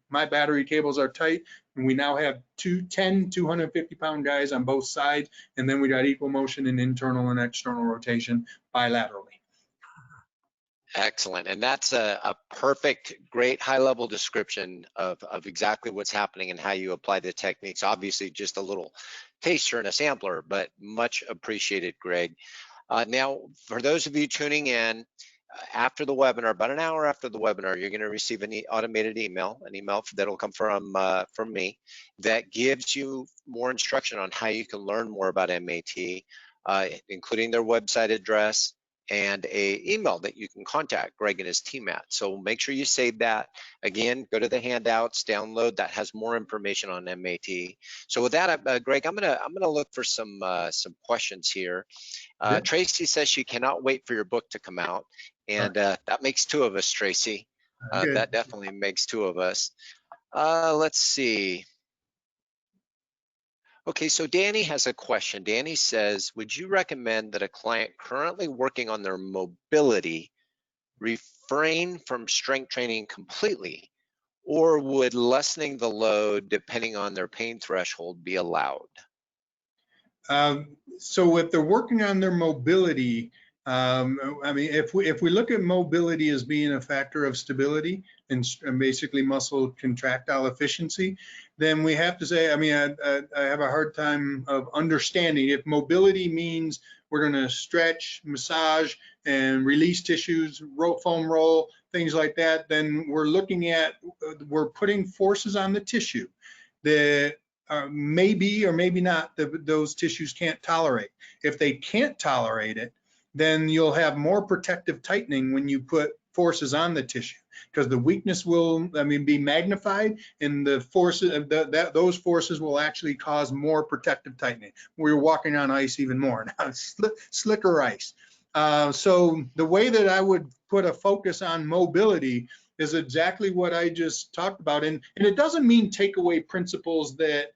my battery cables are tight, and we now have 250-pound guys on both sides, and then we got equal motion in internal and external rotation bilaterally. Excellent. And that's a perfect, great high-level description of exactly what's happening and how you apply the techniques. Obviously, just a little taster and a sampler, but much appreciated, Greg. Now, for those of you tuning in, after the webinar, about an hour after the webinar, you're going to receive an automated email, that'll come from me, that gives you more instruction on how you can learn more about MAT, including their website address and a email that you can contact Greg and his team at. So make sure you save that. Again, go to the handouts, download that, has more information on MAT. So with that, Greg, I'm gonna look for some questions here. Tracy says she cannot wait for your book to come out, and that makes two of us, Tracy. That definitely makes two of us. Let's see. Okay, so Danny has a question. Danny says, would you recommend that a client currently working on their mobility refrain from strength training completely, or would lessening the load depending on their pain threshold be allowed? So if they're working on their mobility, I mean, if we look at mobility as being a factor of stability and basically muscle contractile efficiency, then we have to say, I mean, I have a hard time of understanding if mobility means we're going to stretch, massage, and release tissues, foam roll, things like that. Then we're putting forces on the tissue that maybe or maybe not those tissues can't tolerate. If they can't tolerate it, then you'll have more protective tightening when you put forces on the tissue, because the weakness will, be magnified, and the forces, those forces will actually cause more protective tightening. We're walking on ice even more now, slicker ice. So the way that I would put a focus on mobility is exactly what I just talked about, and it doesn't mean take away principles that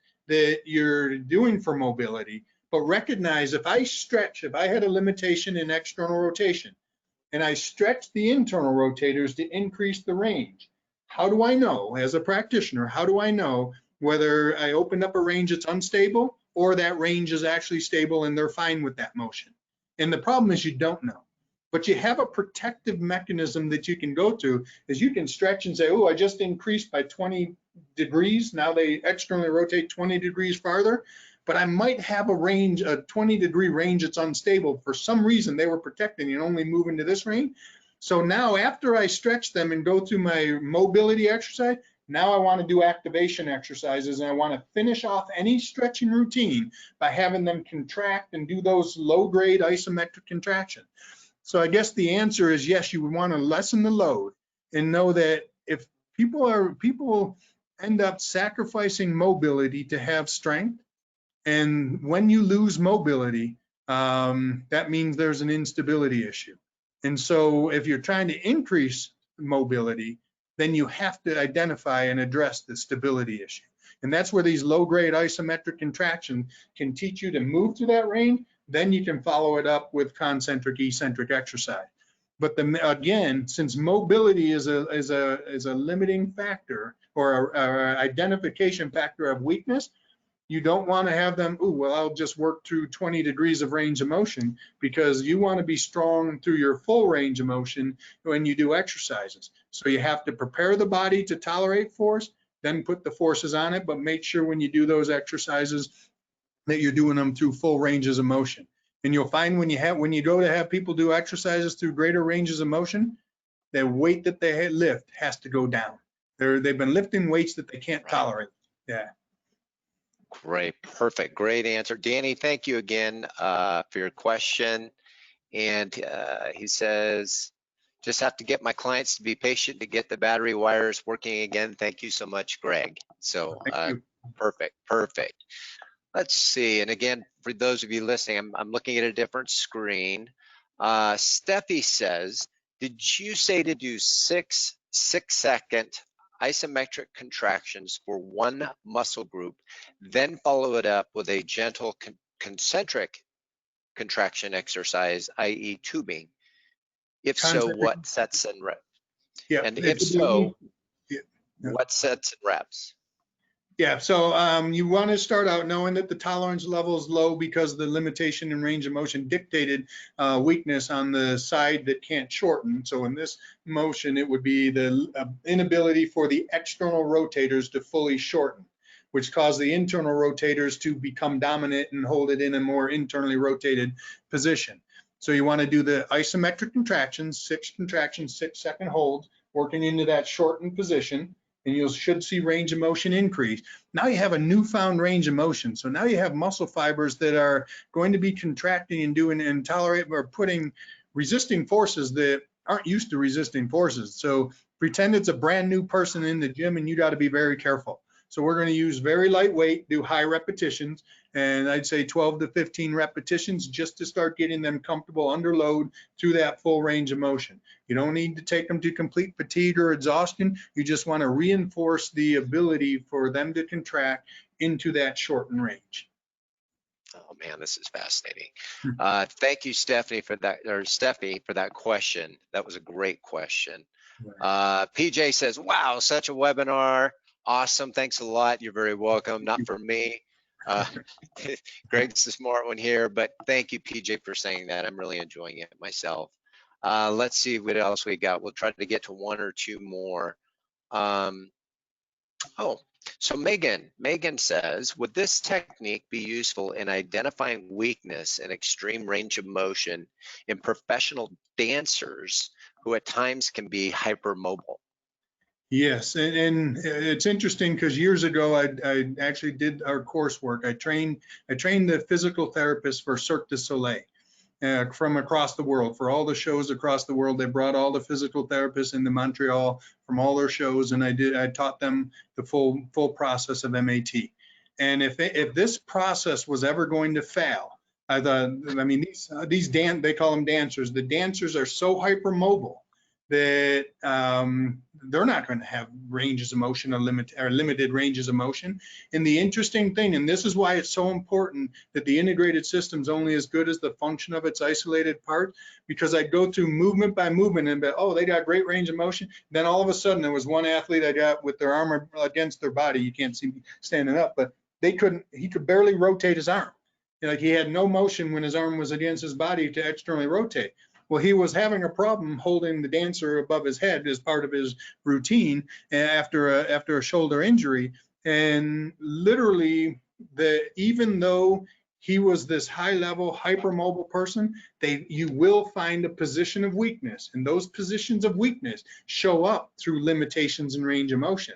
you're doing for mobility, but recognize if I stretch, if I had a limitation in external rotation and I stretch the internal rotators to increase the range, how do I know, as a practitioner, how do I know whether I opened up a range that's unstable or that range is actually stable and they're fine with that motion? And the problem is you don't know. But you have a protective mechanism that you can go to, is you can stretch and say, oh, I just increased by 20 degrees. Now they externally rotate 20 degrees farther, but I might have a range, a 20-degree range that's unstable. For some reason, they were protecting and only moving to this range. So now after I stretch them and go through my mobility exercise, now I want to do activation exercises, and I want to finish off any stretching routine by having them contract and do those low-grade isometric contractions. So I guess the answer is yes, you would want to lessen the load and know that if people end up sacrificing mobility to have strength, and when you lose mobility, that means there's an instability issue. And so if you're trying to increase mobility, then you have to identify and address the stability issue. And that's where these low-grade isometric contractions can teach you to move to that range. Then you can follow it up with concentric, eccentric exercise. But again, since mobility is a limiting factor or a identification factor of weakness, you don't want to have them, oh, well, I'll just work through 20 degrees of range of motion, because you want to be strong through your full range of motion when you do exercises. So you have to prepare the body to tolerate force, then put the forces on it, but make sure when you do those exercises that you're doing them through full ranges of motion. And you'll find when you go to have people do exercises through greater ranges of motion, the weight that they lift has to go down. They've been lifting weights that they can't tolerate. Yeah. Great, perfect, great answer. Danny, thank you again for your question. And he says, just have to get my clients to be patient to get the battery wires working again. Thank you so much, Greg. So perfect, perfect. Let's see, and again, for those of you listening, I'm looking at a different screen. Steffi says, did you say to do 6 6-second isometric contractions for one muscle group, then follow it up with a gentle concentric contraction exercise, i.e. tubing? If so, Concentric. what sets and reps? Yeah. And if so, Yeah. what sets and reps? Yeah, so you want to start out knowing that the tolerance level is low because the limitation in range of motion dictated weakness on the side that can't shorten. So in this motion, it would be the inability for the external rotators to fully shorten, which cause the internal rotators to become dominant and hold it in a more internally rotated position. So you want to do the isometric contractions, 6 contractions, 6-second holds, working into that shortened position, and you should see range of motion increase. Now you have a newfound range of motion. So now you have muscle fibers that are going to be contracting and doing and tolerating or putting resisting forces that aren't used to resisting forces. So pretend it's a brand new person in the gym and you got to be very careful. So we're going to use very lightweight, do high repetitions, and I'd say 12 to 15 repetitions just to start getting them comfortable under load through that full range of motion. You don't need to take them to complete fatigue or exhaustion. You just want to reinforce the ability for them to contract into that shortened range. Oh man, this is fascinating. Thank you, Stephanie, for that question. That was a great question. PJ says, wow, such a webinar. Awesome. Thanks a lot. You're very welcome. Not for me. Greg's the smart one here, but thank you, PJ, for saying that. I'm really enjoying it myself. Let's see what else we got. We'll try to get to 1 or 2 more. So Megan says, would this technique be useful in identifying weakness and extreme range of motion in professional dancers who at times can be hypermobile? Yes, and it's interesting because years ago I actually did our coursework. I trained the physical therapist for Cirque du Soleil from across the world. For all the shows across the world, they brought all the physical therapists into Montreal from all their shows, and I taught them the full process of MAT. And if this process was ever going to fail, I mean they call them dancers. The dancers are so hypermobile that they're not going to have ranges of motion or limited ranges of motion. And the interesting thing, and this is why it's so important that the integrated system's only as good as the function of its isolated part, because I go through movement by movement and be, oh, they got great range of motion. Then all of a sudden there was one athlete I got with their arm against their body. You can't see me standing up, but he could barely rotate his arm. Like he had no motion when his arm was against his body to externally rotate. Well, he was having a problem holding the dancer above his head as part of his routine after a shoulder injury. And literally, even though he was this high-level, hypermobile person, you will find a position of weakness, and those positions of weakness show up through limitations in range of motion.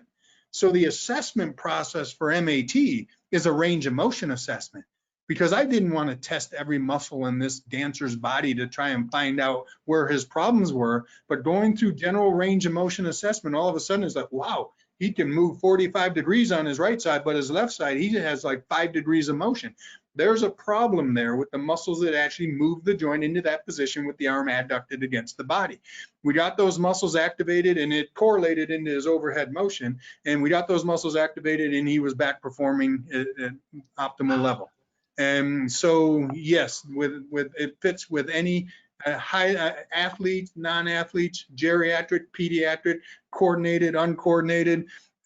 So the assessment process for MAT is a range of motion assessment, because I didn't want to test every muscle in this dancer's body to try and find out where his problems were. But going through general range of motion assessment, all of a sudden it's like, wow, he can move 45 degrees on his right side, but his left side, he has like 5 degrees of motion. There's a problem there with the muscles that actually move the joint into that position with the arm adducted against the body. We got those muscles activated and it correlated into his overhead motion. And we got those muscles activated and he was back performing at optimal level. And so, yes, it fits with any athletes, non-athletes, geriatric, pediatric, coordinated, uncoordinated.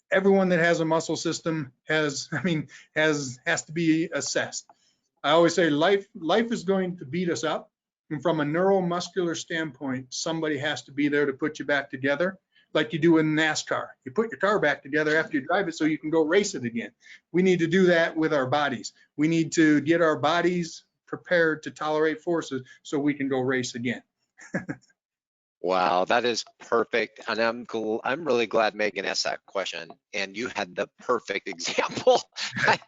Everyone that has a muscle system has to be assessed. I always say life is going to beat us up, and from a neuromuscular standpoint, somebody has to be there to put you back together. Like you do in NASCAR. You put your car back together after you drive it so you can go race it again. We need to do that with our bodies. We need to get our bodies prepared to tolerate forces so we can go race again. Wow, that is perfect. And I'm really glad Megan asked that question, and you had the perfect example. I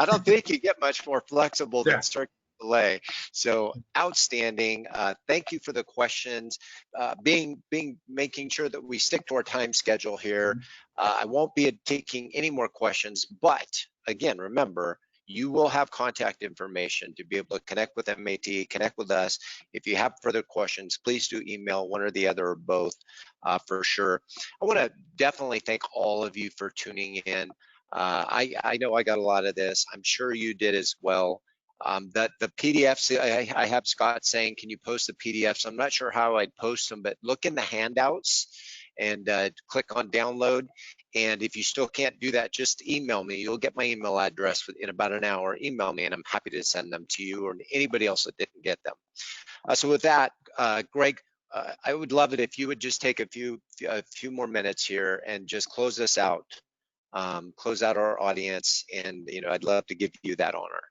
don't think you get much more flexible than Cirque du Soleil. So outstanding. Thank you for the questions. Making sure that we stick to our time schedule here. I won't be taking any more questions, but again, remember, you will have contact information to be able to connect with MAT, connect with us. If you have further questions, please do email one or the other or both for sure. I want to definitely thank all of you for tuning in. I know I got a lot of this. I'm sure you did as well. That the PDFs, I have Scott saying, can you post the PDFs? I'm not sure how I'd post them, but look in the handouts and click on download. And if you still can't do that, just email me. You'll get my email address in about an hour. Email me and I'm happy to send them to you or anybody else that didn't get them. So with that, Greg, I would love it if you would just take a few more minutes here and just close this out, close out our audience, and I'd love to give you that honor.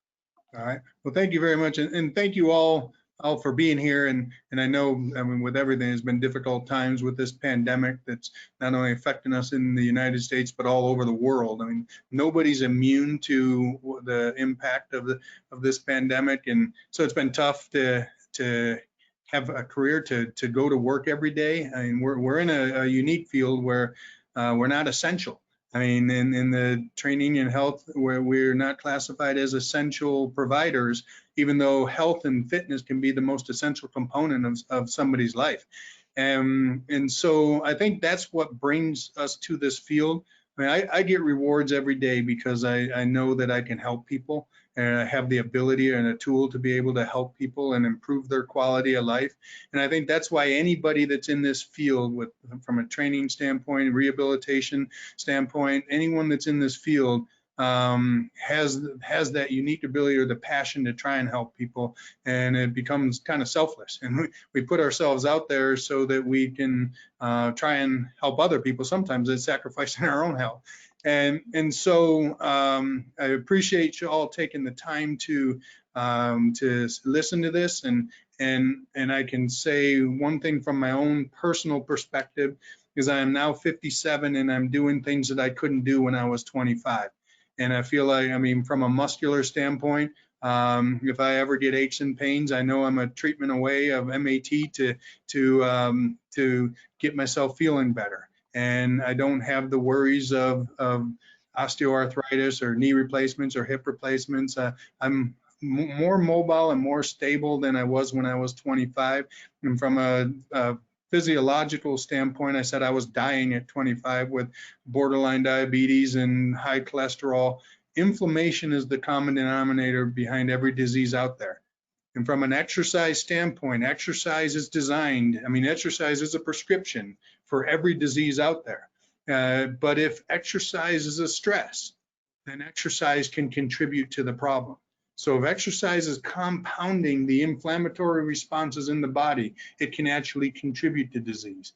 All right. Well, thank you very much, and thank you all for being here. And I know, I mean, with everything, it's been difficult times with this pandemic that's not only affecting us in the United States but all over the world. I mean, nobody's immune to the impact of this pandemic, and so it's been tough to have a career, to go to work every day. I mean, we're in a unique field where we're not essential. I mean, in the training and health, where we're not classified as essential providers, even though health and fitness can be the most essential component of somebody's life. And so I think that's what brings us to this field. I mean, I get rewards every day because I know that I can help people, and I have the ability and a tool to be able to help people and improve their quality of life. And I think that's why anybody that's in this field, from a training standpoint, rehabilitation standpoint, anyone that's in this field has that unique ability or the passion to try and help people, and it becomes kind of selfless. And we put ourselves out there so that we can try and help other people. Sometimes it's sacrificing our own health. And so I appreciate you all taking the time to listen to this, and I can say one thing from my own personal perspective is I am now 57 and I'm doing things that I couldn't do when I was 25. And I feel like, I mean, from a muscular standpoint, if I ever get aches and pains, I know I'm a treatment away of MAT to get myself feeling better. And I don't have the worries of osteoarthritis or knee replacements or hip replacements. I'm more mobile and more stable than I was when I was 25. And from a physiological standpoint, I said I was dying at 25 with borderline diabetes and high cholesterol. Inflammation is the common denominator behind every disease out there. And from an exercise standpoint, exercise is designed, I mean, exercise is a prescription for every disease out there. But if exercise is a stress, then exercise can contribute to the problem. So if exercise is compounding the inflammatory responses in the body, it can actually contribute to disease.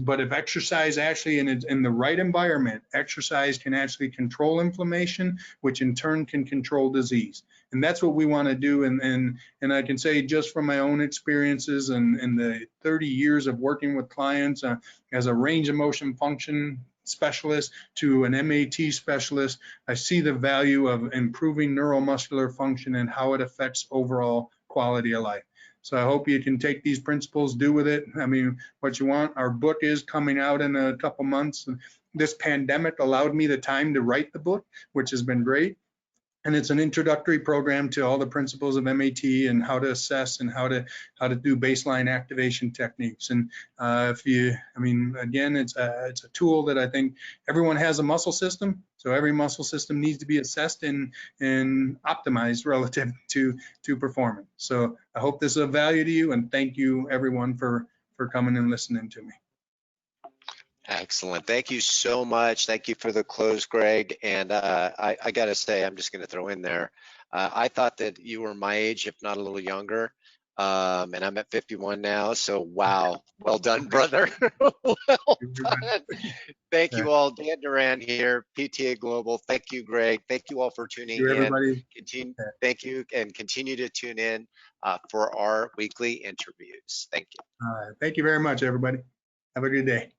But if exercise actually in the right environment, exercise can actually control inflammation, which in turn can control disease. And that's what we want to do. And I can say, just from my own experiences and the 30 years of working with clients as a range of motion function specialist to an MAT specialist, I see the value of improving neuromuscular function and how it affects overall quality of life. So I hope you can take these principles, do with it, I mean, what you want. Our book is coming out in a couple months. This pandemic allowed me the time to write the book, which has been great. And it's an introductory program to all the principles of MAT and how to assess and how to do baseline activation techniques. And I mean, again, it's a tool that I think everyone has a muscle system. So every muscle system needs to be assessed and optimized relative to performance. So I hope this is of value to you, and thank you everyone for coming and listening to me. Excellent. Thank you so much. Thank you for the close, Greg. And I got to say, I'm just going to throw in there, I thought that you were my age, if not a little younger. And I'm at 51 now. So, wow. Well done, brother. Well done. Thank you all. Dan Duran here, PTA Global. Thank you, Greg. Thank you all for tuning in. Everybody. Thank you, and continue to tune in for our weekly interviews. Thank you. Thank you very much, everybody. Have a good day.